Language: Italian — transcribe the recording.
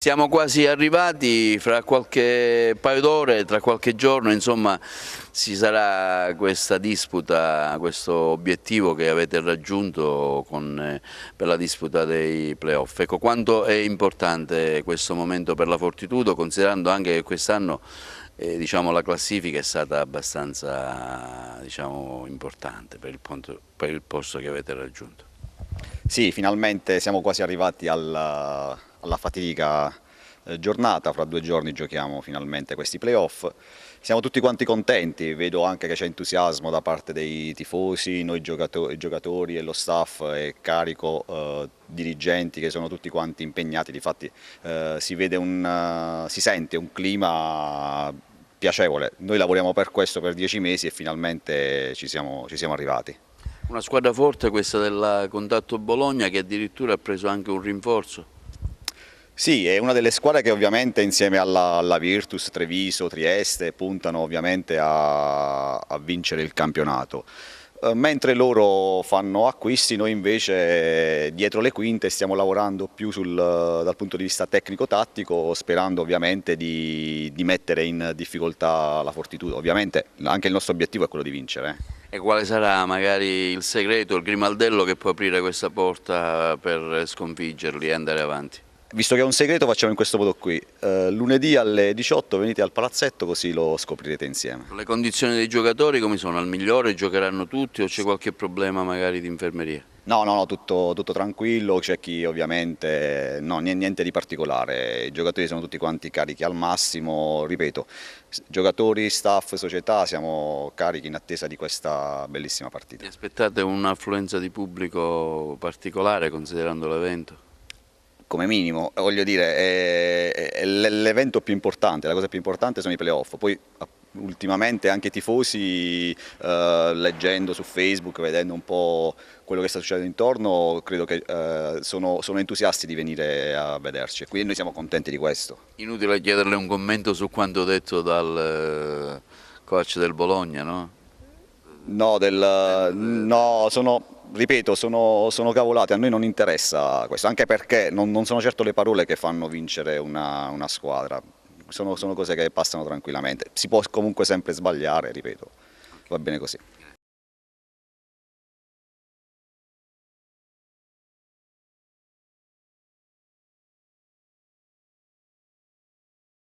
Siamo quasi arrivati, fra qualche paio d'ore, tra qualche giorno, insomma, ci sarà questa disputa, questo obiettivo che avete raggiunto per la disputa dei playoff. Ecco, quanto è importante questo momento per la Fortitudo, considerando anche che quest'anno diciamo, la classifica è stata abbastanza diciamo, importante per il posto che avete raggiunto. Sì, finalmente siamo quasi arrivati alla fatidica giornata, fra 2 giorni giochiamo finalmente questi playoff. Siamo tutti quanti contenti, vedo anche che c'è entusiasmo da parte dei tifosi, noi giocatori e lo staff e carico dirigenti che sono tutti quanti impegnati, difatti si sente un clima piacevole. Noi lavoriamo per questo per 10 mesi e finalmente ci siamo arrivati. Una squadra forte questa del Contatto Bologna che addirittura ha preso anche un rinforzo. Sì, è una delle squadre che ovviamente insieme alla Virtus, Treviso, Trieste puntano ovviamente a vincere il campionato. Mentre loro fanno acquisti, noi invece dietro le quinte stiamo lavorando più dal punto di vista tecnico-tattico, sperando ovviamente di mettere in difficoltà la Fortitudo. Ovviamente anche il nostro obiettivo è quello di vincere. E quale sarà magari il segreto, il grimaldello che può aprire questa porta per sconfiggerli e andare avanti? Visto che è un segreto facciamo in questo modo qui, lunedì alle 18 venite al palazzetto così lo scoprirete insieme. Le condizioni dei giocatori come sono? Al migliore giocheranno tutti o c'è qualche problema magari di infermeria? No, tutto tranquillo, c'è chi ovviamente, no, niente di particolare, i giocatori sono tutti quanti carichi al massimo, ripeto, giocatori, staff, società, siamo carichi in attesa di questa bellissima partita. Vi aspettate un'affluenza di pubblico particolare considerando l'evento? Come minimo, voglio dire, è l'evento più importante, la cosa più importante sono i playoff, poi ultimamente anche i tifosi, leggendo su Facebook, vedendo un po' quello che sta succedendo intorno, credo che sono entusiasti di venire a vederci, quindi noi siamo contenti di questo. Inutile chiederle un commento su quanto detto dal coach del Bologna, no? Ripeto, sono cavolate, a noi non interessa questo, anche perché non sono certo le parole che fanno vincere una squadra, sono cose che passano tranquillamente, si può comunque sempre sbagliare, ripeto, va bene così.